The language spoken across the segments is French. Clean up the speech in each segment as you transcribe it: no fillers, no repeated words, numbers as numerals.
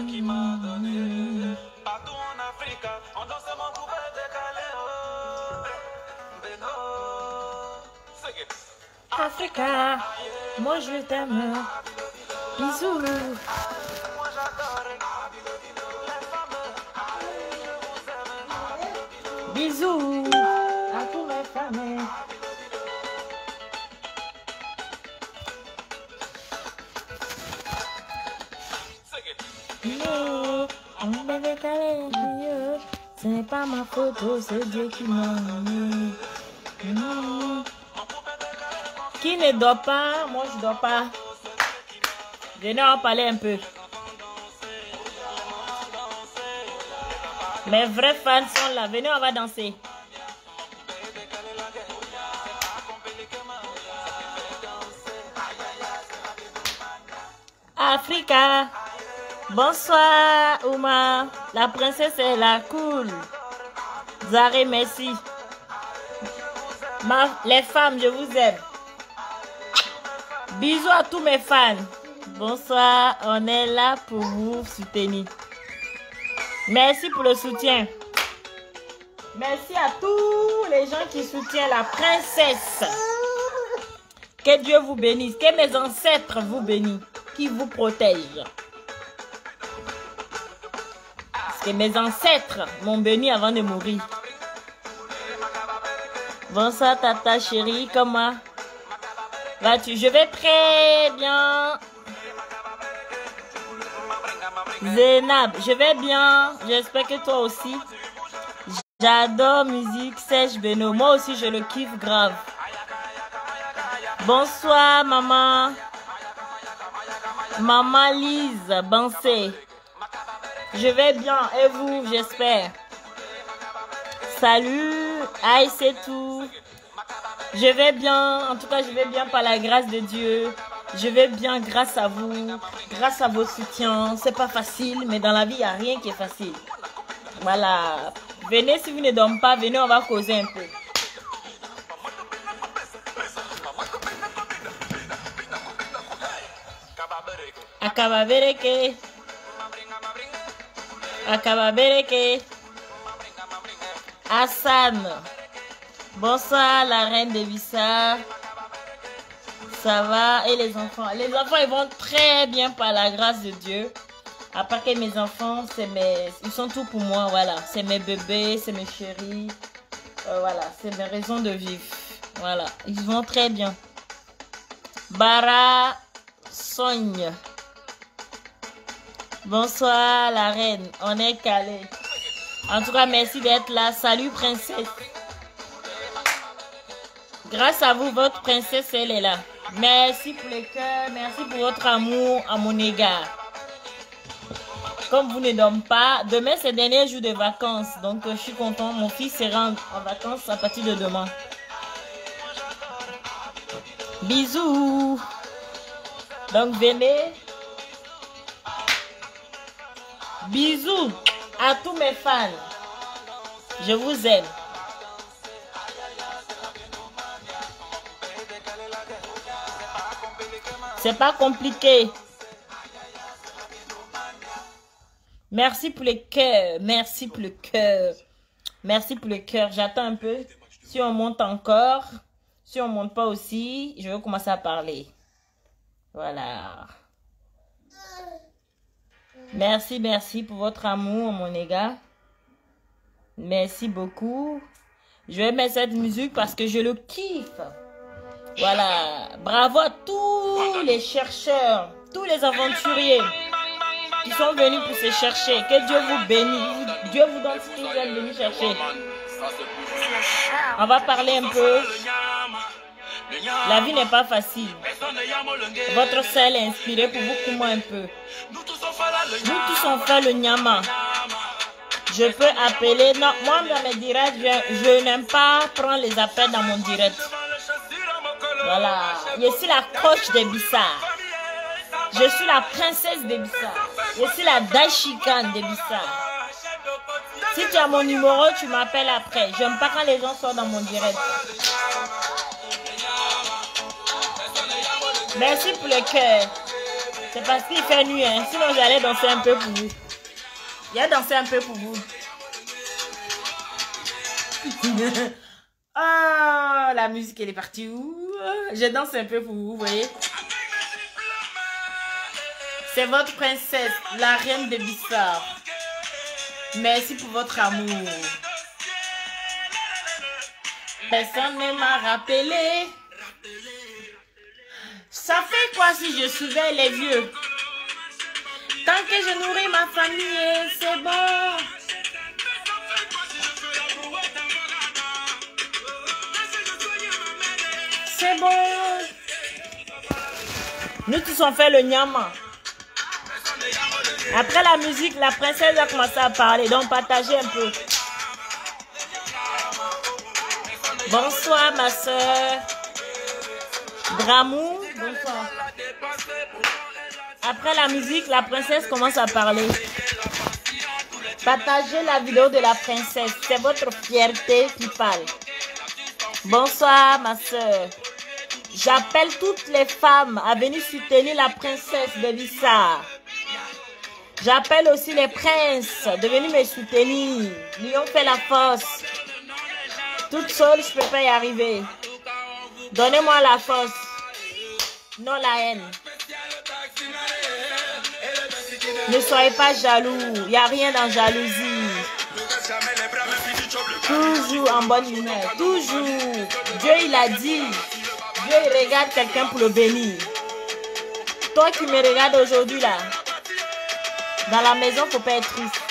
qui m'a donné. Partout en Afrique, on danse mon coupé décalé. Africa, moi je t'aime. Bisous. Bisous à tous mes familles. On va décaler les yeux. Ce n'est pas ma photo, c'est Dieu qui m'a mis. Qui ne dort pas? Moi je dors pas. Venez en parler un peu. Mes vrais fans sont là. Venez, on va danser. Africa. Bonsoir, Ouma. La princesse est là. Cool. Zare, merci. Les femmes, je vous aime. Bisous à tous mes fans. Bonsoir, on est là pour vous soutenir. Merci pour le soutien. Merci à tous les gens qui soutiennent la princesse. Que Dieu vous bénisse. Que mes ancêtres vous bénissent. Qui vous protègent. Parce que mes ancêtres m'ont béni avant de mourir. Bonsoir tata chérie, comment vas-tu? Je vais très bien. Zénab, je vais bien. J'espère que toi aussi. J'adore musique Serge Beno. Moi aussi, je le kiffe grave. Bonsoir, maman. Maman Lise Bansé. Je vais bien. Et vous, j'espère. Salut. Aïe, c'est tout. Je vais bien. En tout cas, je vais bien par la grâce de Dieu. Je vais bien grâce à vous, grâce à vos soutiens. C'est pas facile, mais dans la vie, il n'y a rien qui est facile. Voilà. Venez, si vous ne dormez pas, venez, on va causer un peu. Akababereke. Akababereke. Hassan. Bonsoir, la reine de Vissa. Ça va? Et les enfants? Les enfants, ils vont très bien par la grâce de Dieu. À part que mes enfants, ils sont tout pour moi, voilà. C'est mes bébés, c'est mes chéris. Voilà, c'est mes raisons de vivre. Voilà, ils vont très bien. Bara Sogne. Bonsoir, la reine. On est calé. En tout cas, merci d'être là. Salut, princesse. Grâce à vous, votre princesse, elle est là. Merci pour les cœurs, merci pour votre amour à mon égard. Comme vous ne dormez pas, demain c'est le dernier jour de vacances. Donc je suis content, mon fils sera en vacances à partir de demain. Bisous. Donc venez. Bisous à tous mes fans. Je vous aime. C'est pas compliqué. Merci pour le cœur. Merci pour le cœur. Merci pour le cœur. J'attends un peu. Si on monte encore. Si on monte pas aussi, je vais commencer à parler. Voilà. Merci, merci pour votre amour, mon égard. Merci beaucoup. Je vais mettre cette musique parce que je le kiffe. Voilà, bravo à tous les chercheurs, tous les aventuriers qui sont venus pour se chercher. Que Dieu vous bénisse, Dieu vous donne ce que vous êtes venus chercher. On va parler un peu. La vie n'est pas facile. Votre sel est inspiré pour vous, comment un peu. Nous tous on fait le nyama. Je peux appeler, non, moi dans mes directs, je n'aime pas prendre les appels dans mon direct. Voilà, je suis la coach des Bissar. Je suis la princesse des Bissar. Je suis la Daishikan des Bissar. Si tu as mon numéro, tu m'appelles après. J'aime pas quand les gens sortent dans mon direct. Merci pour le cœur. C'est parce qu'il fait nuit, hein. Sinon j'allais danser un peu pour vous. J'ai dansé un peu pour vous. Oh, la musique elle est partie où? Je danse un peu pour vous, vous voyez. C'est votre princesse, la reine de Bissau. Merci pour votre amour. Personne ne m'a rappelé. Ça fait quoi si je suivais les vieux? Tant que je nourris ma famille, c'est bon. C'est bon. Nous tous on fait le nyama. Après la musique, la princesse a commencé à parler. Donc partagez un peu. Bonsoir ma soeur. Dramou, bonsoir. Après la musique, la princesse commence à parler. Partagez la vidéo de la princesse. C'est votre fierté qui parle. Bonsoir ma soeur. J'appelle toutes les femmes à venir soutenir la princesse de Bissau. J'appelle aussi les princes de venir me soutenir. Lyon fait la force. Toute seule, je ne peux pas y arriver. Donnez-moi la force. Non la haine. Ne soyez pas jaloux. Il n'y a rien dans jalousie. Toujours en bonne humeur. Toujours. Dieu, il a dit. Dieu, il regarde quelqu'un pour le bénir. Toi qui me regardes aujourd'hui là. Dans la maison, il ne faut pas être triste.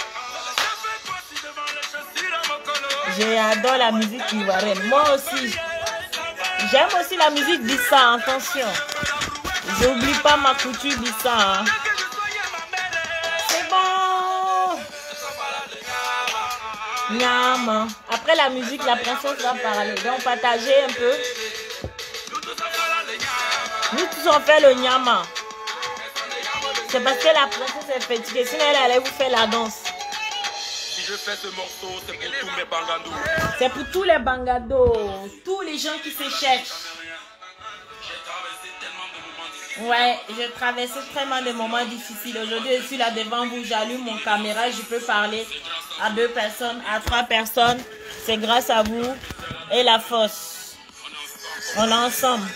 J'adore la musique ivoirienne. Moi aussi. J'aime aussi la musique Bissau. Attention. J'oublie pas ma couture Bissau. Hein. C'est bon. Nyama. Après la musique, la princesse va parler. Donc, partagez un peu. Nous tous on fait le nyama. C'est parce que la princesse est fatiguée. Sinon, elle allait vous faire la danse. Si je fais ce morceau, c'est pour tous mes bangados. C'est pour tous les bangados. Tous les gens qui se cherchent. Ouais, j'ai traversé tellement de moments difficiles. Aujourd'hui, je suis là devant vous. J'allume mon caméra. Je peux parler à 2 personnes, à 3 personnes. C'est grâce à vous et la force. On est ensemble.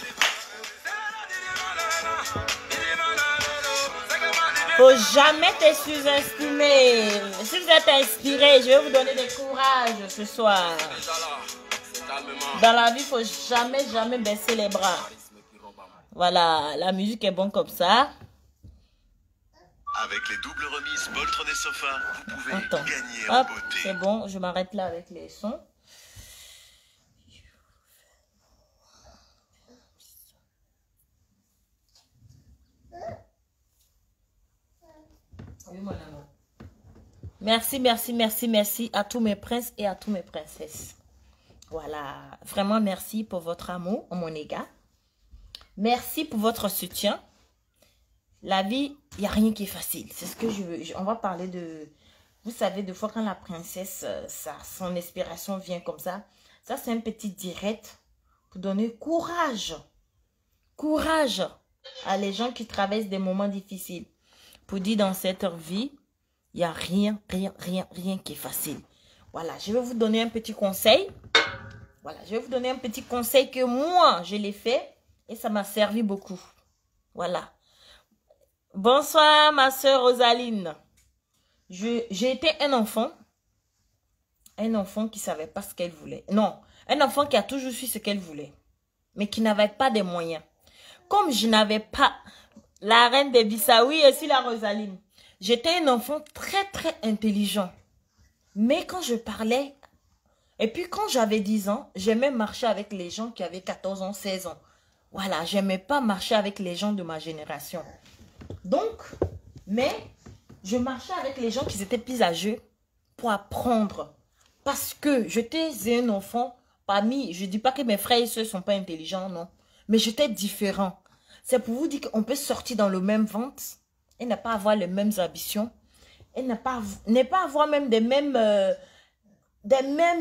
Faut jamais te sous-estimer. Si vous êtes inspiré, je vais vous donner du courage ce soir. Dans la vie, faut jamais baisser les bras. Voilà, la musique est bonne comme ça. Avec les doubles remises Poltron des sofas, vous pouvez gagner en beauté. C'est bon, je m'arrête là avec les sons. Oui, mon amour. Merci à tous mes princes et à tous mes princesses. Voilà, vraiment merci pour votre amour, mon égard. Merci pour votre soutien. La vie, il n'y a rien qui est facile. C'est ce que je veux. On va parler de... Vous savez, des fois quand la princesse, son inspiration vient comme ça, c'est un petit direct pour donner courage. Courage à les gens qui traversent des moments difficiles. Pour dire dans cette vie, il n'y a rien qui est facile. Voilà, je vais vous donner un petit conseil. Voilà, je vais vous donner un petit conseil que moi, je l'ai fait et ça m'a servi beaucoup. Voilà. Bonsoir, ma soeur Rosaline. J'ai été un enfant qui ne savait pas ce qu'elle voulait. Non, un enfant qui a toujours su ce qu'elle voulait, mais qui n'avait pas de moyens. Comme je n'avais pas la reine de Bissau, oui, et aussi la Rosaline. J'étais un enfant très intelligent. Mais quand je parlais, et puis quand j'avais 10 ans, j'aimais marcher avec les gens qui avaient 14 ans, 16 ans. Voilà, j'aimais pas marcher avec les gens de ma génération. Donc, mais je marchais avec les gens qui étaient plus âgés pour apprendre. Parce que j'étais un enfant parmi, je ne dis pas que mes frères et soeurs ne sont pas intelligents, non. Mais j'étais différent. C'est pour vous dire qu'on peut sortir dans le même ventre et ne pas avoir les mêmes ambitions. Et ne pas avoir même des mêmes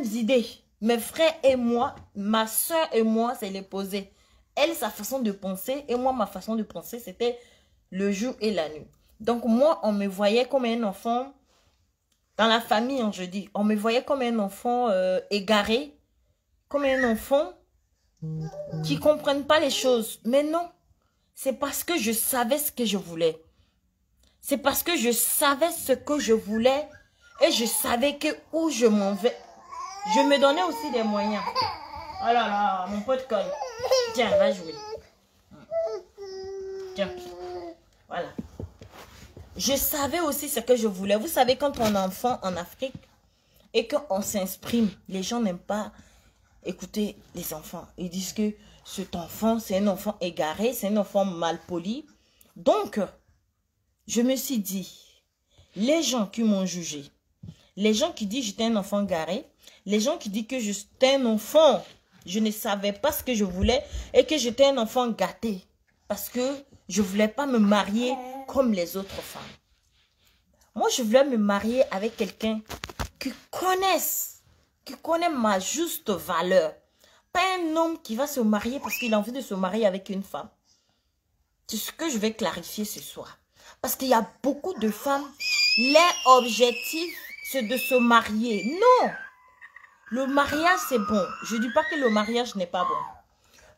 idées. Mes frères et moi, ma soeur et moi, c'est les poser. Elle, sa façon de penser et moi, ma façon de penser, c'était le jour et la nuit. Donc moi, on me voyait comme un enfant, dans la famille, hein, je dis, on me voyait comme un enfant égaré, comme un enfant qui ne comprenne pas les choses. Mais non, c'est parce que je savais ce que je voulais. C'est parce que je savais ce que je voulais et je savais que où je m'en vais. Je me donnais aussi des moyens. Oh là là, mon pote colle. Tiens, va jouer. Tiens, voilà. Je savais aussi ce que je voulais. Vous savez, quand on est enfant en Afrique et qu'on s'exprime, les gens n'aiment pas écouter les enfants. Ils disent que cet enfant, c'est un enfant égaré, c'est un enfant mal poli. Donc, je me suis dit, les gens qui m'ont jugé, les gens qui disent que j'étais un enfant garé, les gens qui disent que j'étais un enfant, je ne savais pas ce que je voulais et que j'étais un enfant gâté parce que je ne voulais pas me marier comme les autres femmes. Moi, je voulais me marier avec quelqu'un qui connaît ma juste valeur. Pas un homme qui va se marier parce qu'il a envie de se marier avec une femme. C'est ce que je vais clarifier ce soir. Parce qu'il y a beaucoup de femmes, leur objectif, c'est de se marier. Non! Le mariage, c'est bon. Je ne dis pas que le mariage n'est pas bon.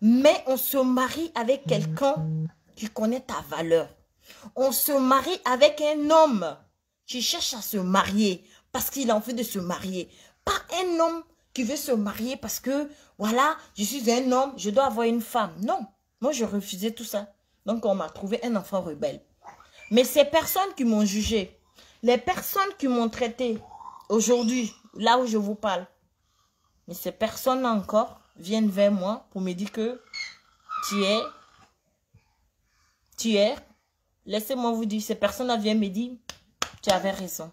Mais on se marie avec quelqu'un qui connaît ta valeur. On se marie avec un homme qui cherche à se marier parce qu'il a envie de se marier. Pas un homme qui veut se marier parce que, voilà, je suis un homme, je dois avoir une femme. Non, moi, je refusais tout ça. Donc, on m'a trouvé un enfant rebelle. Mais ces personnes qui m'ont jugé, les personnes qui m'ont traité aujourd'hui, là où je vous parle, mais ces personnes-là encore viennent vers moi pour me dire que tu es, laissez-moi vous dire, ces personnes-là viennent me dire, tu avais raison,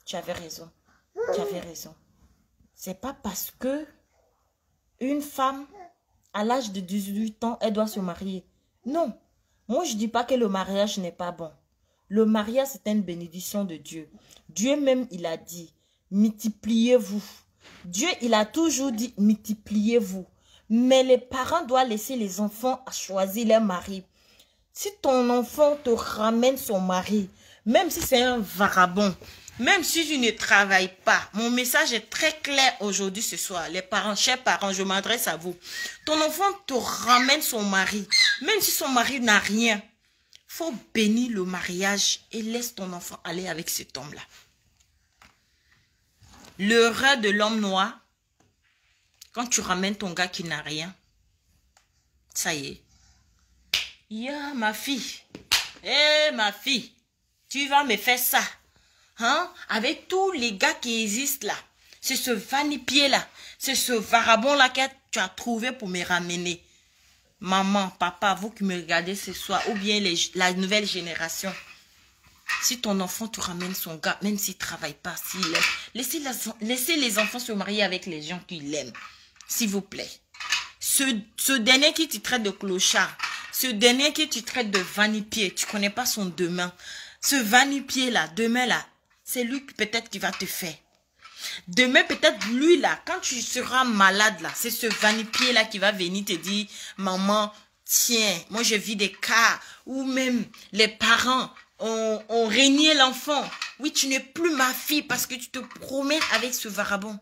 tu avais raison, tu avais raison. C'est pas parce que une femme, à l'âge de 18 ans, elle doit se marier. Non, moi je dis pas que le mariage n'est pas bon. Le mariage, c'est une bénédiction de Dieu. Dieu même, il a dit, multipliez-vous. Dieu, il a toujours dit, multipliez-vous. Mais les parents doivent laisser les enfants à choisir leur mari. Si ton enfant te ramène son mari, même si c'est un vagabond, même si tu ne travailles pas, mon message est très clair aujourd'hui, ce soir. Les parents, chers parents, je m'adresse à vous. Ton enfant te ramène son mari, même si son mari n'a rien. Faut bénir le mariage et laisse ton enfant aller avec cet homme-là. L'erreur de l'homme noir, quand tu ramènes ton gars qui n'a rien, ça y est. Ya, ma fille. Ma fille, tu vas me faire ça. Hein? Avec tous les gars qui existent là. C'est ce vanipier-là. C'est ce vagabond-là que tu as trouvé pour me ramener. Maman, papa, vous qui me regardez ce soir, ou bien la nouvelle génération. Si ton enfant te ramène son gars, même s'il ne travaille pas, s'il aime, laissez les enfants se marier avec les gens qu'ils aiment. S'il vous plaît. Ce dernier qui te traite de clochard, ce dernier qui te traite de vanipier, tu ne connais pas son demain. Ce vanipier-là, demain là, c'est lui peut-être qui va te faire. Demain, peut-être lui là, quand tu seras malade là, c'est ce vanipier là qui va venir te dire, maman, tiens, moi je vis des cas où même les parents ont régné l'enfant. Oui, tu n'es plus ma fille parce que tu te promènes avec ce vagabond.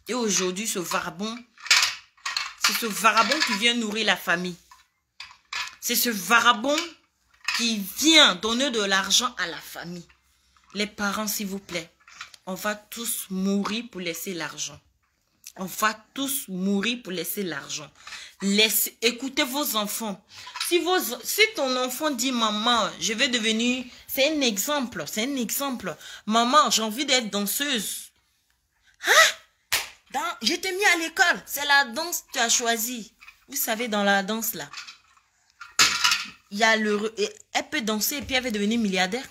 Et aujourd'hui, ce vagabond, c'est ce vagabond qui vient nourrir la famille. C'est ce vagabond qui vient donner de l'argent à la famille. Les parents, s'il vous plaît, on va tous mourir pour laisser l'argent. On va tous mourir pour laisser l'argent. Écoutez vos enfants. Si ton enfant dit, maman, je vais devenir... C'est un exemple, c'est un exemple. Maman, j'ai envie d'être danseuse. Hein? Je t'ai mis à l'école. C'est la danse que tu as choisie. Vous savez, dans la danse là, il y a elle peut danser et puis elle va devenir milliardaire.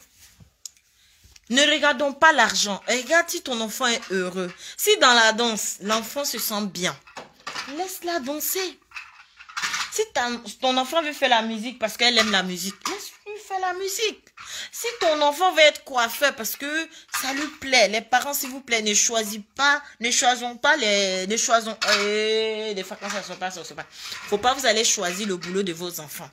Ne regardons pas l'argent. Regarde si ton enfant est heureux. Si dans la danse, l'enfant se sent bien, laisse-la danser. Si ton enfant veut faire la musique parce qu'elle aime la musique, laisse-lui faire la musique. Si ton enfant veut être coiffeur parce que ça lui plaît, les parents, s'il vous plaît, ne choisissons pas des fois quand ça ne se passe, faut pas vous allez choisir le boulot de vos enfants.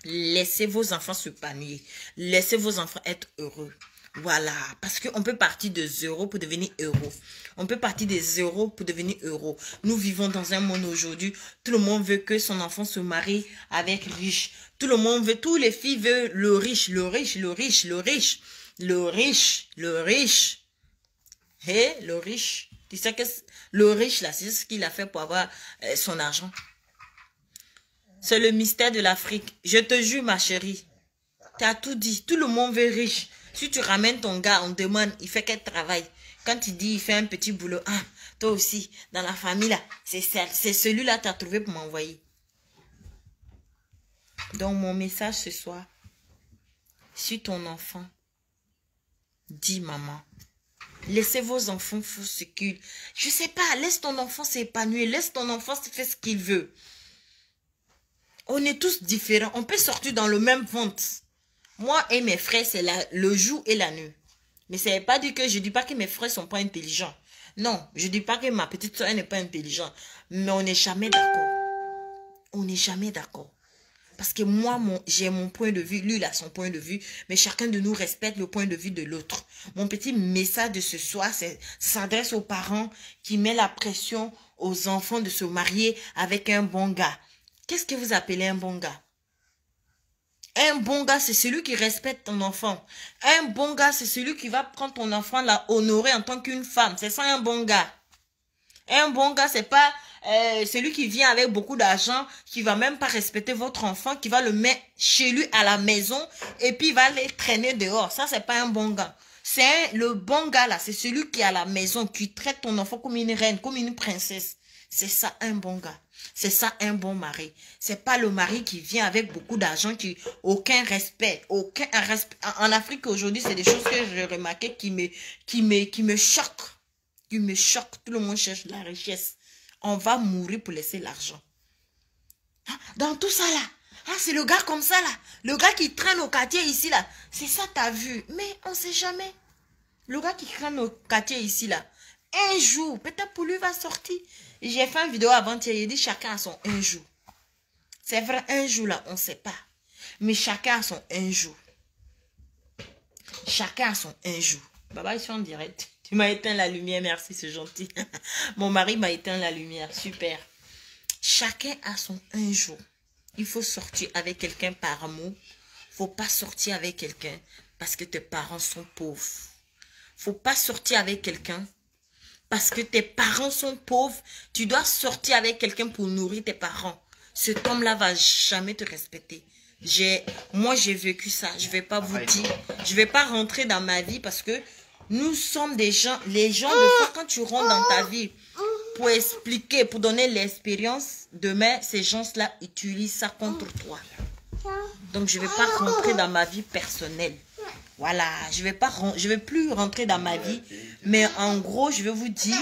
Laissez vos enfants s'épanouir. Laissez vos enfants être heureux. Voilà, parce qu'on peut partir de zéro pour devenir heureux. On peut partir de zéro pour devenir heureux. Nous vivons dans un monde aujourd'hui, tout le monde veut que son enfant se marie avec riche. Tout le monde veut, tous les filles veulent le riche, le riche, le riche, le riche, le riche, le riche. Hé, le riche. Tu sais que le riche, là, c'est ce qu'il a fait pour avoir son argent. C'est le mystère de l'Afrique. Je te jure, ma chérie. Tu as tout dit. Tout le monde veut riche. Si tu ramènes ton gars, on demande, il fait quel travail? Quand il dit, il fait un petit boulot. Ah, toi aussi, dans la famille, là, c'est celui-là que tu as trouvé pour m'envoyer. Donc, mon message ce soir, si ton enfant dit, maman, laissez vos enfants faire ce qu'ils... Je sais pas, laisse ton enfant s'épanouir, laisse ton enfant faire ce qu'il veut. On est tous différents. On peut sortir dans le même ventre. Moi et mes frères, c'est le jour et la nuit. Mais ça ne veut pas dire que je ne dis pas que mes frères ne sont pas intelligents. Non, je ne dis pas que ma petite soeur n'est pas intelligente. Mais on n'est jamais d'accord. On n'est jamais d'accord. Parce que moi, j'ai mon point de vue, lui, il a son point de vue. Mais chacun de nous respecte le point de vue de l'autre. Mon petit message de ce soir, s'adresse aux parents qui mettent la pression aux enfants de se marier avec un bon gars. Qu'est-ce que vous appelez un bon gars? Un bon gars, c'est celui qui respecte ton enfant. Un bon gars, c'est celui qui va prendre ton enfant, la honorer en tant qu'une femme. C'est ça un bon gars. Un bon gars, c'est pas celui qui vient avec beaucoup d'argent, qui va même pas respecter votre enfant, qui va le mettre chez lui à la maison et puis il va les traîner dehors. Ça, c'est pas un bon gars. Le bon gars là, c'est celui qui est à la maison, qui traite ton enfant comme une reine, comme une princesse. C'est ça un bon gars. C'est ça un bon mari. C'est pas le mari qui vient avec beaucoup d'argent, qui aucun respect, En Afrique aujourd'hui, c'est des choses que j'ai remarquées qui me choquent. Qui me choquent. Tout le monde cherche la richesse. On va mourir pour laisser l'argent. Dans tout ça là, c'est le gars comme ça là. Le gars qui traîne au quartier ici là. C'est ça t'as vu. Mais on sait jamais. Le gars qui traîne au quartier ici là. Un jour, peut-être pour lui va sortir. J'ai fait une vidéo avant-hier, il dit chacun a son un jour. C'est vrai, un jour là, on ne sait pas. Mais chacun a son un jour. Chacun a son un jour. Baba, ils sont en direct. Tu m'as éteint la lumière, merci, c'est gentil. Mon mari m'a éteint la lumière, super. Chacun a son un jour. Il faut sortir avec quelqu'un par amour. Il ne faut pas sortir avec quelqu'un parce que tes parents sont pauvres. Il ne faut pas sortir avec quelqu'un parce que tes parents sont pauvres. Tu dois sortir avec quelqu'un pour nourrir tes parents. Cet homme-là va jamais te respecter. Moi, j'ai vécu ça. Je ne vais pas vous dire. Je ne vais pas rentrer dans ma vie parce que nous sommes des gens. Les gens, des fois, quand tu rentres dans ta vie pour expliquer, pour donner l'expérience, demain, ces gens-là utilisent ça contre toi. Donc, je ne vais pas rentrer dans ma vie personnelle. Voilà, je vais plus rentrer dans ma vie. Mais en gros, je vais vous dire,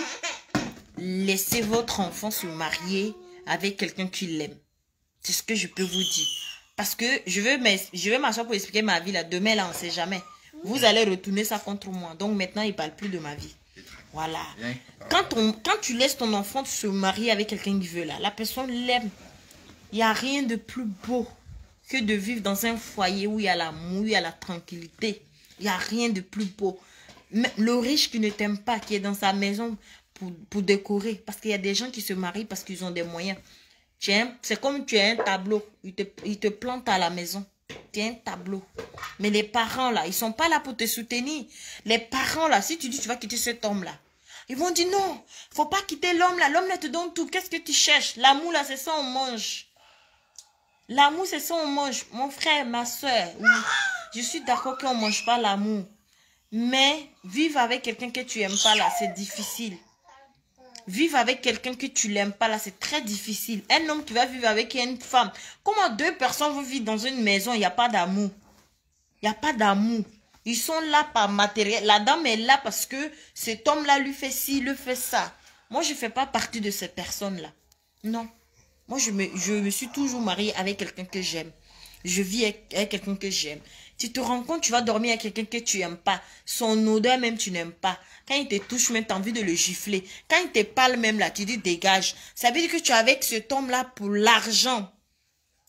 laissez votre enfant se marier avec quelqu'un qui l'aime. C'est ce que je peux vous dire. Parce que je vais m'asseoir pour expliquer ma vie là. Demain, là, on ne sait jamais. Vous allez retourner ça contre moi. Donc maintenant, il ne parle plus de ma vie. Voilà. Quand tu laisses ton enfant se marier avec quelqu'un qui veut là, la personne l'aime. Il n'y a rien de plus beau que de vivre dans un foyer où il y a l'amour, il y a la tranquillité. Il n'y a rien de plus beau. Le riche qui ne t'aime pas, qui est dans sa maison pour décorer. Parce qu'il y a des gens qui se marient parce qu'ils ont des moyens. C'est comme tu as un tableau. Ils te plantent à la maison. Tu as un tableau. Mais les parents là, ils ne sont pas là pour te soutenir. Les parents là, si tu dis tu vas quitter cet homme là, ils vont dire non, il ne faut pas quitter l'homme là. L'homme là te donne tout. Qu'est-ce que tu cherches? L'amour là, c'est ça on mange. L'amour, c'est ça on mange. Mon frère, ma soeur, oui, je suis d'accord qu'on ne mange pas l'amour. Mais vivre avec quelqu'un que tu n'aimes pas là, c'est difficile. Vivre avec quelqu'un que tu n'aimes pas là, c'est très difficile. Un homme qui va vivre avec une femme. Comment deux personnes vont vivre dans une maison, il n'y a pas d'amour? Il n'y a pas d'amour. Ils sont là par matériel. La dame est là parce que cet homme-là lui fait ci, lui fait ça. Moi, je ne fais pas partie de ces personnes-là. Non. Moi, je me suis toujours mariée avec quelqu'un que j'aime. Je vis avec quelqu'un que j'aime. Tu te rends compte, tu vas dormir avec quelqu'un que tu n'aimes pas. Son odeur même, tu n'aimes pas. Quand il te touche même, tu as envie de le gifler. Quand il te parle même là, tu dis dégage. Ça veut dire que tu es avec cet homme-là pour l'argent.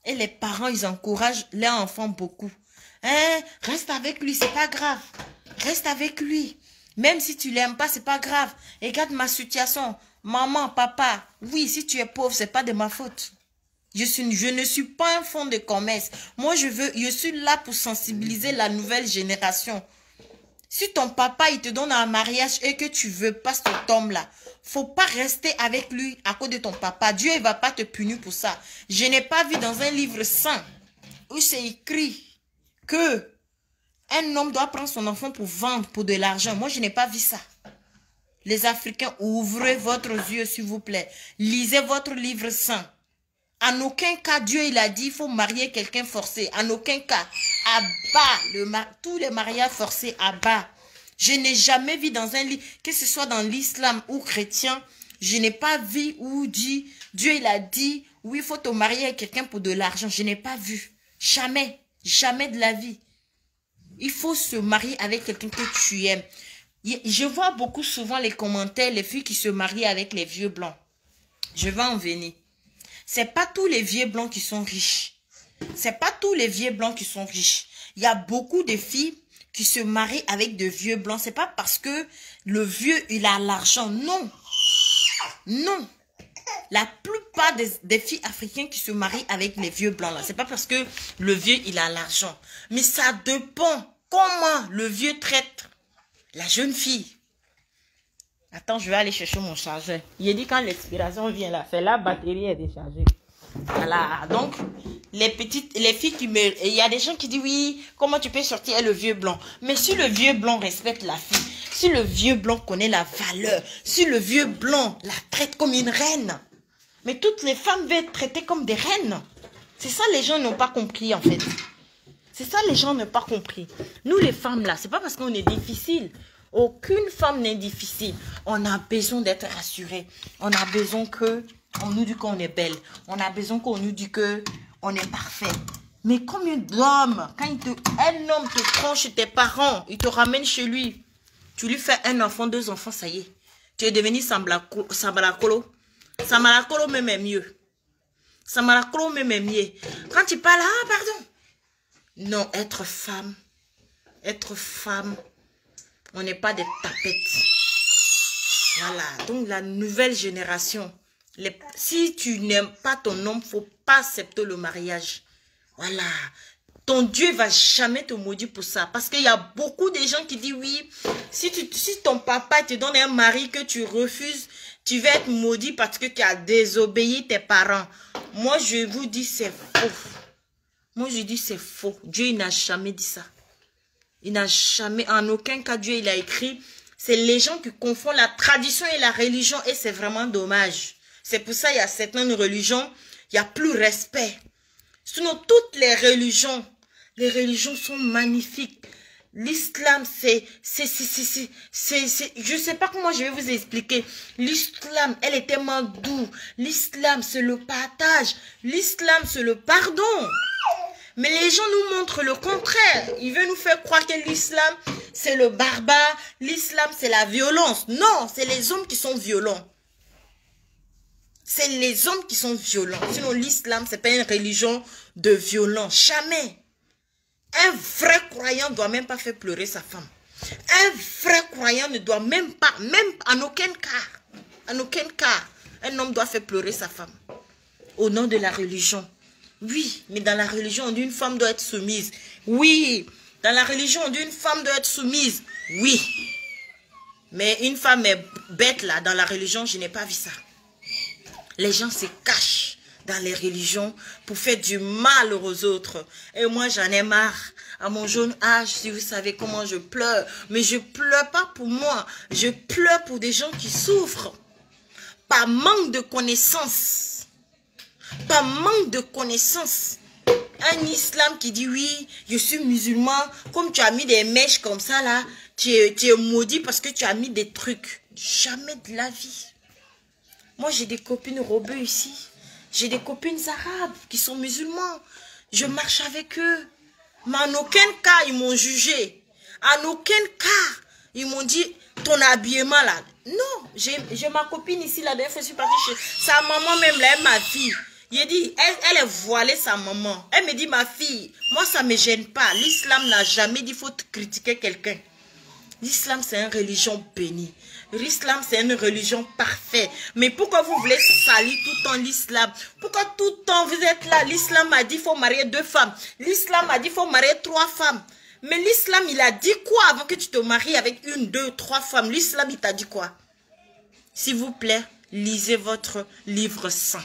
Et les parents, ils encouragent leurs enfants beaucoup. Hein? Reste avec lui, c'est pas grave. Reste avec lui. Même si tu l'aimes pas, c'est pas grave. Regarde ma situation. Maman, papa, oui, si tu es pauvre, c'est pas de ma faute. Je ne suis pas un fonds de commerce. Moi, je suis là pour sensibiliser la nouvelle génération. Si ton papa, il te donne un mariage et que tu veux pas cet homme-là, faut pas rester avec lui à cause de ton papa. Dieu, il va pas te punir pour ça. Je n'ai pas vu dans un livre saint où c'est écrit que un homme doit prendre son enfant pour vendre pour de l'argent. Moi, je n'ai pas vu ça. Les Africains, ouvrez votre yeux, s'il vous plaît. Lisez votre livre saint. En aucun cas, Dieu, il a dit, il faut marier quelqu'un forcé. En aucun cas. À bas, tous les mariages forcés, à bas. Je n'ai jamais vu dans un livre, que ce soit dans l'islam ou chrétien, je n'ai pas vu où dit, Dieu, il a dit, oui, il faut te marier avec quelqu'un pour de l'argent. Je n'ai pas vu. Jamais. Jamais de la vie. Il faut se marier avec quelqu'un que tu aimes. Je vois beaucoup souvent les commentaires, les filles qui se marient avec les vieux blancs. Je vais en venir. C'est pas tous les vieux blancs qui sont riches. C'est pas tous les vieux blancs qui sont riches. Il y a beaucoup de filles qui se marient avec de vieux blancs. C'est pas parce que le vieux, il a l'argent. Non. Non. La plupart des filles africaines qui se marient avec les vieux blancs, là, c'est pas parce que le vieux, il a l'argent. Mais ça dépend comment le vieux traite la jeune fille. Attends, je vais aller chercher mon chargeur. Il dit quand l'expiration vient là, c'est la batterie est déchargée. Voilà, donc, les filles qui me... Il y a des gens qui disent, oui, comment tu peux sortir le vieux blanc? Mais si le vieux blanc respecte la fille, si le vieux blanc connaît la valeur, si le vieux blanc la traite comme une reine, mais toutes les femmes veulent être traitées comme des reines. C'est ça les gens n'ont pas compris en fait. C'est ça les gens n'ont pas compris. Nous les femmes là, c'est pas parce qu'on est difficile. Aucune femme n'est difficile. On a besoin d'être rassurée. On a besoin qu'on nous dit qu'on est belle. On a besoin qu'on nous dit qu'on est parfait. Mais combien d'hommes, quand un homme te prend chez tes parents, il te ramène chez lui, tu lui fais un enfant, 2 enfants, ça y est. Tu es devenu Sambalakolo. Sambalakolo même est mieux. Sambalakolo même est mieux. Quand tu parles, ah pardon. Non, être femme, on n'est pas des tapettes. Voilà, donc la nouvelle génération, si tu n'aimes pas ton homme, il ne faut pas accepter le mariage. Voilà, ton Dieu ne va jamais te maudire pour ça. Parce qu'il y a beaucoup de gens qui disent oui, si ton papa te donne un mari que tu refuses, tu vas être maudit parce que tu as désobéi tes parents. Moi, je vous dis c'est faux. Moi, je dis c'est faux. Dieu, il n'a jamais dit ça. Il n'a jamais, en aucun cas, Dieu, il a écrit. C'est les gens qui confondent la tradition et la religion et c'est vraiment dommage. C'est pour ça qu'il y a certaines religions, il n'y a plus respect. Sinon, toutes les religions sont magnifiques. L'islam, je ne sais pas comment je vais vous expliquer. L'islam, elle est tellement douce. L'islam, c'est le partage. L'islam, c'est le pardon. Mais les gens nous montrent le contraire. Ils veulent nous faire croire que l'islam, c'est le barbare. L'islam, c'est la violence. Non, c'est les hommes qui sont violents. C'est les hommes qui sont violents. Sinon, l'islam, c'est pas une religion de violence. Jamais. Un vrai croyant ne doit même pas faire pleurer sa femme. Un vrai croyant ne doit même pas, même en aucun cas, un homme doit faire pleurer sa femme. Au nom de la religion. Oui, mais dans la religion, on dit une femme doit être soumise. Oui, dans la religion, on dit une femme doit être soumise. Oui. Mais une femme est bête là, dans la religion, je n'ai pas vu ça. Les gens se cachent dans les religions pour faire du mal aux autres. Et moi, j'en ai marre. À mon jeune âge, si vous savez comment je pleure. Mais je pleure pas pour moi. Je pleure pour des gens qui souffrent. Par manque de connaissances. Par manque de connaissances. Un islam qui dit oui, je suis musulman. Comme tu as mis des mèches comme ça là, tu es maudit parce que tu as mis des trucs. Jamais de la vie. Moi, j'ai des copines robeuses ici. J'ai des copines arabes qui sont musulmans. Je marche avec eux. Mais en aucun cas, ils m'ont jugé. En aucun cas, ils m'ont dit, ton habillement là. Non, j'ai ma copine ici, la dernière fois, je suis partie chez sa maman même, là, ma fille. Il dit, elle est voilée sa maman. Elle me dit, ma fille, moi ça ne me gêne pas. L'islam n'a jamais dit qu'il faut critiquer quelqu'un. L'islam c'est une religion bénie. L'islam c'est une religion parfaite. Mais pourquoi vous voulez salir tout le temps l'islam? Pourquoi tout le temps vous êtes là? L'islam a dit qu'il faut marier 2 femmes. L'islam a dit qu'il faut marier 3 femmes. Mais l'islam il a dit quoi avant que tu te maries avec 1, 2, 3 femmes? L'islam il t'a dit quoi? S'il vous plaît, lisez votre livre saint.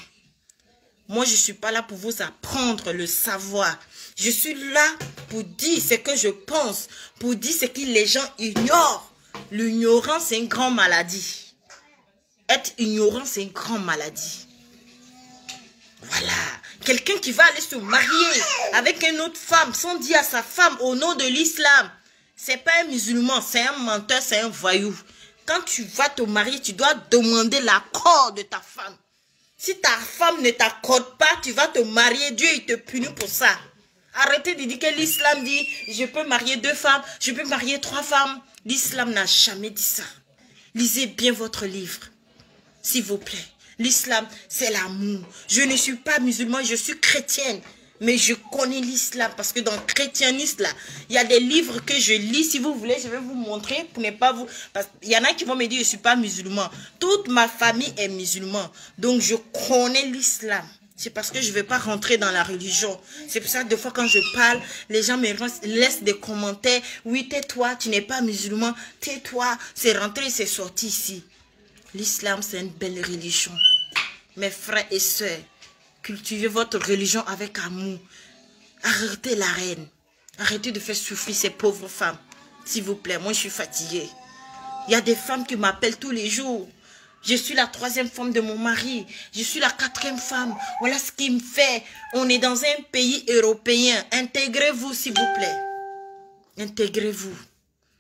Moi, je ne suis pas là pour vous apprendre le savoir. Je suis là pour dire ce que je pense, pour dire ce que les gens ignorent. L'ignorance, c'est une grande maladie. Être ignorant, c'est une grande maladie. Voilà. Quelqu'un qui va aller se marier avec une autre femme sans dire à sa femme au nom de l'islam. Ce n'est pas un musulman, c'est un menteur, c'est un voyou. Quand tu vas te marier, tu dois demander l'accord de ta femme. Si ta femme ne t'accorde pas, tu vas te marier. Dieu, il te punit pour ça. Arrêtez de dire que l'islam dit, je peux marier 2 femmes, je peux marier 3 femmes. L'islam n'a jamais dit ça. Lisez bien votre livre, s'il vous plaît. L'islam, c'est l'amour. Je ne suis pas musulmane, je suis chrétienne. Mais je connais l'islam parce que dans le christianisme, là, il y a des livres que je lis. Si vous voulez, je vais vous montrer pour ne pas vous... Parce qu'il y en a qui vont me dire, je ne suis pas musulman. Toute ma famille est musulmane. Donc, je connais l'islam. C'est parce que je ne vais pas rentrer dans la religion. C'est pour ça que des fois, quand je parle, les gens me laissent des commentaires. Oui, tais-toi, tu n'es pas musulman. Tais-toi, c'est rentré, c'est sorti ici. L'islam, c'est une belle religion. Mes frères et sœurs, cultivez votre religion avec amour. Arrêtez la reine. Arrêtez de faire souffrir ces pauvres femmes. S'il vous plaît, moi je suis fatiguée. Il y a des femmes qui m'appellent tous les jours. Je suis la 3e femme de mon mari. Je suis la 4e femme. Voilà ce qui me fait. On est dans un pays européen. Intégrez-vous s'il vous plaît. Intégrez-vous.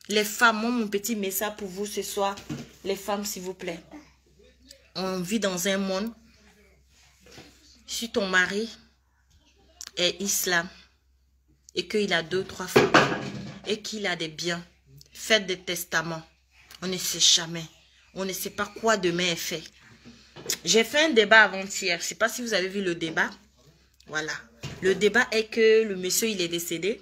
Les femmes, moi mon petit message pour vous ce soir. Les femmes s'il vous plaît. On vit dans un monde. Si ton mari est islam et qu'il a 2, 3 femmes et qu'il a des biens, faites des testaments. On ne sait jamais. On ne sait pas quoi demain est fait. J'ai fait un débat avant-hier. Je ne sais pas si vous avez vu le débat. Voilà. Le débat est que le monsieur, il est décédé.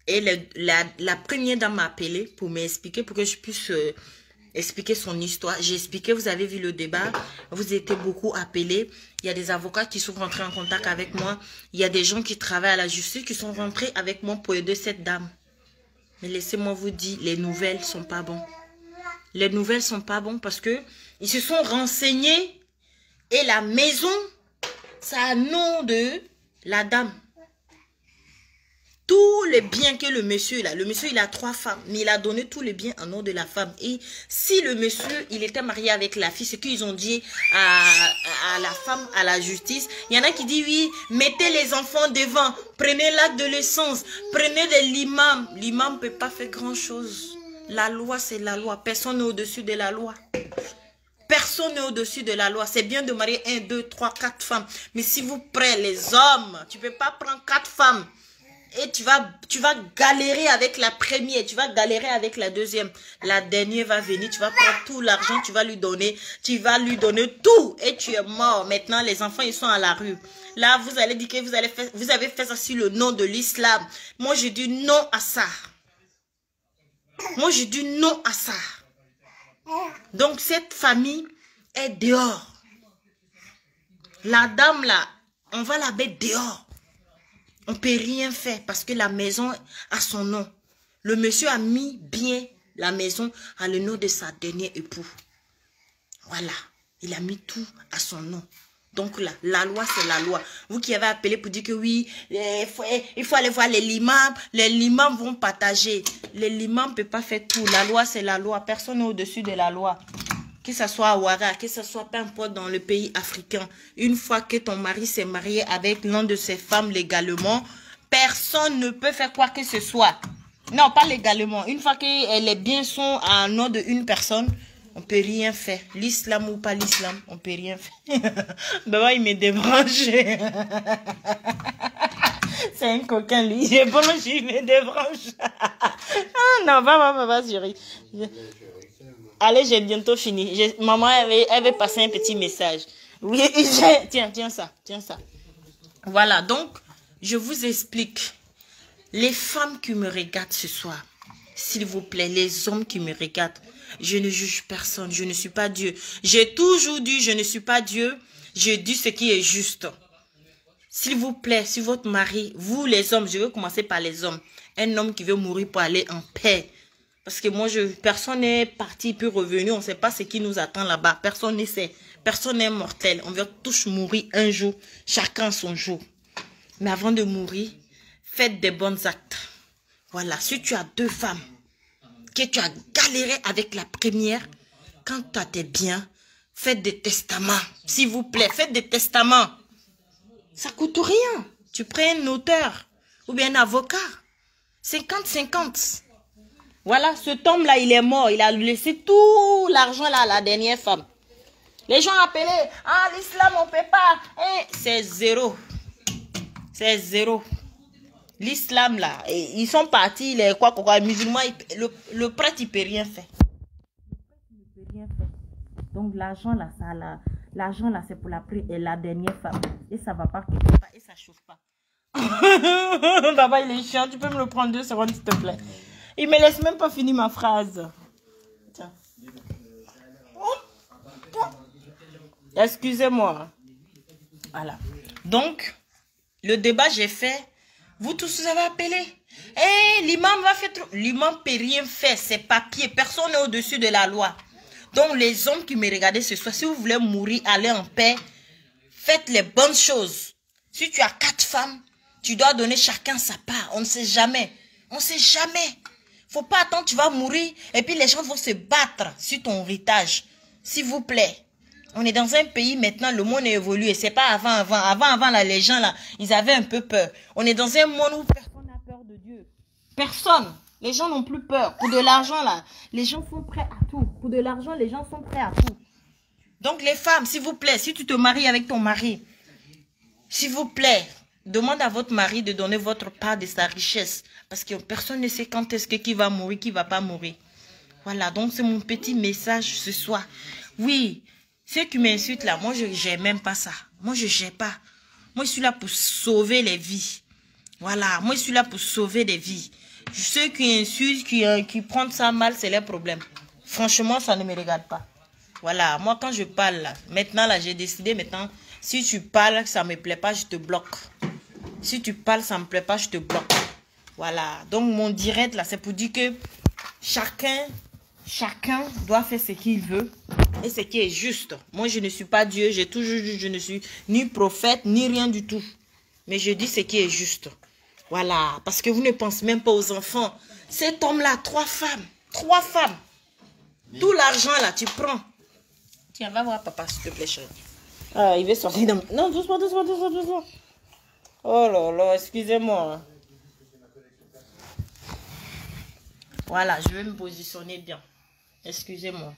Et la première dame m'a appelé pour m'expliquer, pour que je puisse... expliquer son histoire. J'ai expliqué, vous avez vu le débat, vous étiez beaucoup appelés. Il y a des avocats qui sont rentrés en contact avec moi. Il y a des gens qui travaillent à la justice qui sont rentrés avec moi pour aider cette dame. Mais laissez-moi vous dire, les nouvelles ne sont pas bonnes. Les nouvelles ne sont pas bonnes parce que ils se sont renseignés et la maison, ça a le nom de la dame. Tous les biens que le monsieur il a 3 femmes, mais il a donné tous les biens en nom de la femme. Et si le monsieur, il était marié avec la fille, ce qu'ils ont dit à la femme, à la justice, il y en a qui disent oui, mettez les enfants devant, prenez l'acte de naissance, prenez l'imam. L'imam ne peut pas faire grand chose. La loi, c'est la loi. Personne n'est au-dessus de la loi. Personne n'est au-dessus de la loi. C'est bien de marier 1, 2, 3, 4 femmes. Mais si vous prenez les hommes, tu ne peux pas prendre 4 femmes. Et tu vas galérer avec la première, tu vas galérer avec la deuxième. La dernière va venir, tu vas prendre tout l'argent, tu vas lui donner tout et tu es mort. Maintenant, les enfants, ils sont à la rue. Là, vous allez dire que vous avez fait ça sur le nom de l'islam. Moi, je dis non à ça. Moi, je dis non à ça. Donc, cette famille est dehors. La dame, là, on va la mettre dehors. On ne peut rien faire parce que la maison a son nom. Le monsieur a mis bien la maison à le nom de sa dernière époux. Voilà. Il a mis tout à son nom. Donc là, la loi, c'est la loi. Vous qui avez appelé pour dire que oui, il faut aller voir les limams. Les limams vont partager. Les limams ne peuvent pas faire tout. La loi, c'est la loi. Personne n'est au-dessus de la loi. Que ce soit à Ouara, que ce soit peu importe dans le pays africain. Une fois que ton mari s'est marié avec l'une de ses femmes légalement, personne ne peut faire quoi que ce soit. Non, pas légalement. Une fois que les biens sont à nom d'une personne, on ne peut rien faire. L'islam ou pas l'islam, on ne peut rien faire. Baba, il me débranche. C'est un coquin, lui. Je branche, il me débranche. Ah non, va, chérie. Allez, j'ai bientôt fini. Maman, elle veut passer un petit message. Oui, tiens ça, tiens ça. Voilà, donc, je vous explique. Les femmes qui me regardent ce soir, s'il vous plaît, les hommes qui me regardent, je ne juge personne, je ne suis pas Dieu. J'ai toujours dit, je ne suis pas Dieu, je dis ce qui est juste. S'il vous plaît, si votre mari, vous les hommes, je vais commencer par les hommes, un homme qui veut mourir pour aller en paix. Parce que moi, personne n'est parti puis revenu, on ne sait pas ce qui nous attend là-bas. Personne ne sait, personne n'est mortel. On va tous mourir un jour, chacun son jour. Mais avant de mourir, faites des bons actes. Voilà, si tu as 2 femmes, que tu as galéré avec la première, quand tu as tes biens, faites des testaments. S'il vous plaît, faites des testaments. Ça coûte rien. Tu prends un auteur ou bien un avocat. 50-50. Voilà, cet homme-là, il est mort. Il a laissé tout l'argent là à la dernière femme. Les gens appelaient, ah, l'islam, on ne peut pas. Eh, c'est zéro. C'est zéro. L'islam, là, ils sont partis, les les musulmans, le prêtre, il ne peut rien faire. Le prêtre, il ne peut rien faire. Donc, l'argent, là, l'argent, là, c'est pour la dernière femme. Et ça ne va pas quelque part, et ça ne chauffe pas. Papa, il est chiant. Tu peux me le prendre 2 secondes, s'il te plaît. Il ne me laisse même pas finir ma phrase. Tiens. Excusez-moi. Voilà. Donc, le débat, j'ai fait. Vous tous, vous avez appelé. Eh, l'imam va faire trop. L'imam ne peut rien faire. C'est papier. Personne n'est au-dessus de la loi. Donc, les hommes qui me regardent ce soir, si vous voulez mourir, aller en paix, faites les bonnes choses. Si tu as 4 femmes, tu dois donner chacun sa part. On ne sait jamais. On ne sait jamais. Faut pas attendre, tu vas mourir. Et puis, les gens vont se battre sur ton héritage. S'il vous plaît. On est dans un pays maintenant, le monde est évolué. C'est pas avant, là, les gens, là, ils avaient un peu peur. On est dans un monde où personne n'a peur de Dieu. Personne. Les gens n'ont plus peur. Pour de l'argent, là, les gens sont prêts à tout. Pour de l'argent, les gens sont prêts à tout. Donc, les femmes, s'il vous plaît, si tu te maries avec ton mari, s'il vous plaît, demande à votre mari de donner votre part de sa richesse. Parce que personne ne sait quand est-ce que qui va mourir, qui va pas mourir. Voilà, donc c'est mon petit message ce soir. Oui, ceux qui m'insultent là, moi je n'aime même pas ça. Moi je n'aime pas. Moi je suis là pour sauver les vies. Voilà, moi je suis là pour sauver des vies. Ceux qui insultent, qui prennent ça mal, c'est leur problème. Franchement, ça ne me regarde pas. Voilà, moi quand je parle là, maintenant là, j'ai décidé maintenant, si tu parles, ça ne me plaît pas, je te bloque. Si tu parles, ça ne me plaît pas, je te bloque. Voilà, donc mon direct là, c'est pour dire que chacun doit faire ce qu'il veut et ce qui est juste. Moi, je ne suis pas Dieu, j'ai toujours dit, je ne suis ni prophète, ni rien du tout. Mais je dis ce qui est juste. Voilà, parce que vous ne pensez même pas aux enfants. Cet homme-là, 3 femmes. 3 femmes. Tout l'argent là, tu prends. Tiens, va voir papa, s'il te plaît, chérie. Ah, il veut sortir de... Non, doucement, doucement, doucement, doucement. Oh là là, excusez-moi. Voilà, je vais me positionner bien. Excusez-moi.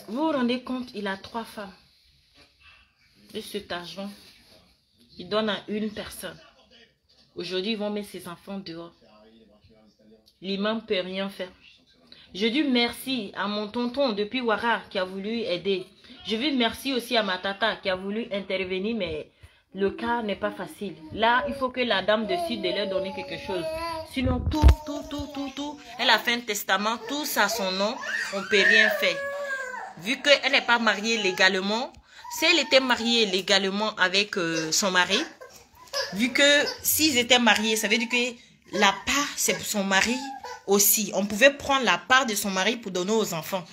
Vous vous rendez compte, il a 3 femmes. De cet argent, il donne à une personne. Aujourd'hui, ils vont mettre ses enfants dehors. L'imam ne peut rien faire. Je dis merci à mon tonton depuis Ouara qui a voulu aider. Je dis merci aussi à ma tata qui a voulu intervenir, mais le cas n'est pas facile. Là, il faut que la dame décide de leur donner quelque chose. Sinon, tout. Elle a fait un testament, tout ça à son nom, on ne peut rien faire. Vu qu'elle n'est pas mariée légalement, si elle était mariée légalement avec son mari, vu que s'ils étaient mariés, ça veut dire que la part, c'est pour son mari aussi. On pouvait prendre la part de son mari pour donner aux enfants.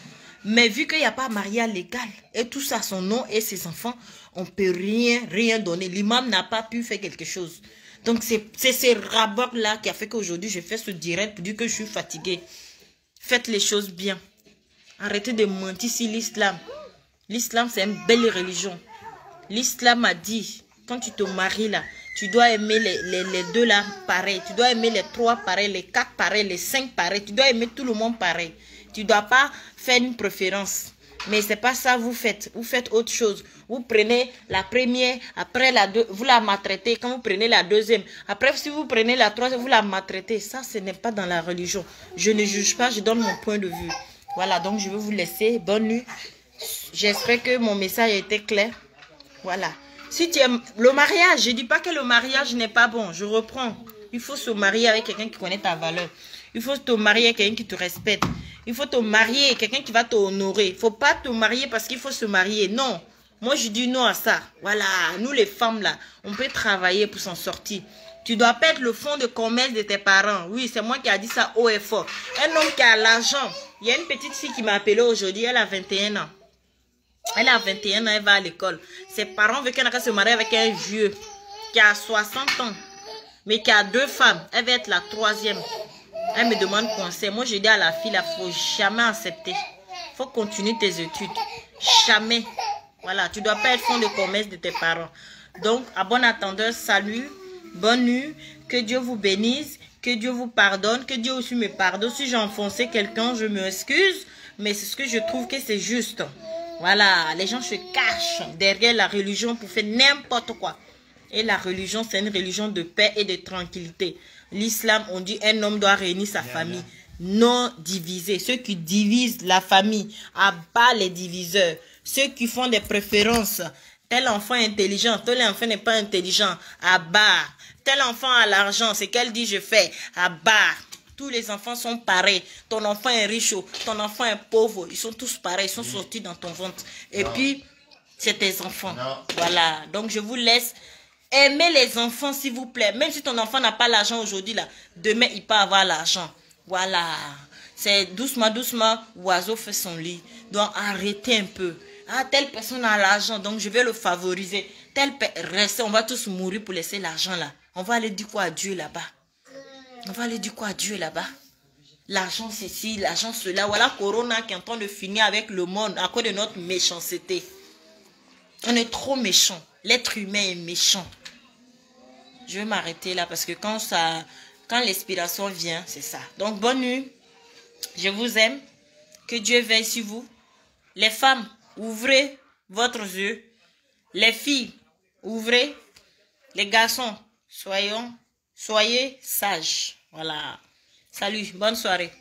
Mais vu qu'il n'y a pas mariage légal, et tout ça à son nom et ses enfants, on ne peut rien donner. L'imam n'a pas pu faire quelque chose. Donc, c'est ces rabats-là qui a fait qu'aujourd'hui, je fais ce direct pour dire que je suis fatiguée. Faites les choses bien. Arrêtez de mentir sur l'islam. L'islam, c'est une belle religion. L'islam a dit, quand tu te maries là, tu dois aimer les 2 là pareil. Tu dois aimer les 3 pareil, les 4 pareil, les 5 pareil. Tu dois aimer tout le monde pareil. Tu ne dois pas faire une préférence. Mais ce n'est pas ça vous faites. Vous faites autre chose. Vous prenez la première, après la deux, vous la maltraitez. Quand vous prenez la deuxième, après si vous prenez la troisième, vous la maltraitez. Ça, ce n'est pas dans la religion. Je ne juge pas, je donne mon point de vue. Voilà, donc je vais vous laisser. Bonne nuit. J'espère que mon message a été clair. Voilà. Si tu aimes le mariage, je ne dis pas que le mariage n'est pas bon. Je reprends. Il faut se marier avec quelqu'un qui connaît ta valeur. Il faut te marier avec quelqu'un qui te respecte. Il faut te marier avec quelqu'un qui va t'honorer. Il ne faut pas te marier parce qu'il faut se marier. Non. Moi, je dis non à ça. Voilà. Nous, les femmes, là, on peut travailler pour s'en sortir. Tu dois pas être le fonds de commerce de tes parents. Oui, c'est moi qui a dit ça haut et fort. Un homme qui a l'argent. Il y a une petite fille qui m'a appelé aujourd'hui. Elle a 21 ans. Elle a 21 ans, elle va à l'école. Ses parents veulent qu'elle se marie avec un vieux qui a 60 ans, mais qui a 2 femmes. Elle va être la 3e. Elle me demande conseil. Moi, je dis à la fille, il ne faut jamais accepter. Il faut continuer tes études. Jamais. Voilà, tu ne dois pas être fonds de commerce de tes parents. Donc, à bon attendeur, salut, bonne nuit, que Dieu vous bénisse, que Dieu vous pardonne, que Dieu aussi me pardonne. Si j'ai enfoncé quelqu'un, je m'excuse, mais c'est ce que je trouve que c'est juste. Voilà, les gens se cachent derrière la religion pour faire n'importe quoi. Et la religion, c'est une religion de paix et de tranquillité. L'islam, on dit un homme doit réunir sa famille, non diviser. Ceux qui divisent la famille, abat les diviseurs. Ceux qui font des préférences, tel enfant est intelligent, tel enfant n'est pas intelligent, abat. Tel enfant a l'argent, c'est qu'elle dit je fais, abat. Tous les enfants sont pareils. Ton enfant est riche, ton enfant est pauvre. Ils sont tous pareils. Ils sont sortis dans ton ventre. Et puis, c'est tes enfants. Voilà. Donc, je vous laisse. Aimez les enfants, s'il vous plaît. Même si ton enfant n'a pas l'argent aujourd'hui, là, demain, il peut avoir l'argent. Voilà. C'est doucement, doucement, oiseau fait son lit. Donc, arrêtez un peu. Ah, telle personne a l'argent, donc je vais le favoriser. Restez, on va tous mourir pour laisser l'argent là. On va aller dire quoi à Dieu là-bas? On va aller dire quoi à Dieu là-bas? L'argent ceci, l'argent cela. Voilà Corona qui est en train de finir avec le monde à cause de notre méchanceté. On est trop méchant. L'être humain est méchant. Je vais m'arrêter là parce que quand l'inspiration vient, c'est ça. Donc bonne nuit. Je vous aime. Que Dieu veille sur vous. Les femmes, ouvrez votre yeux. Les filles, ouvrez. Les garçons, soyez sages. Voilà. Salut, bonne soirée.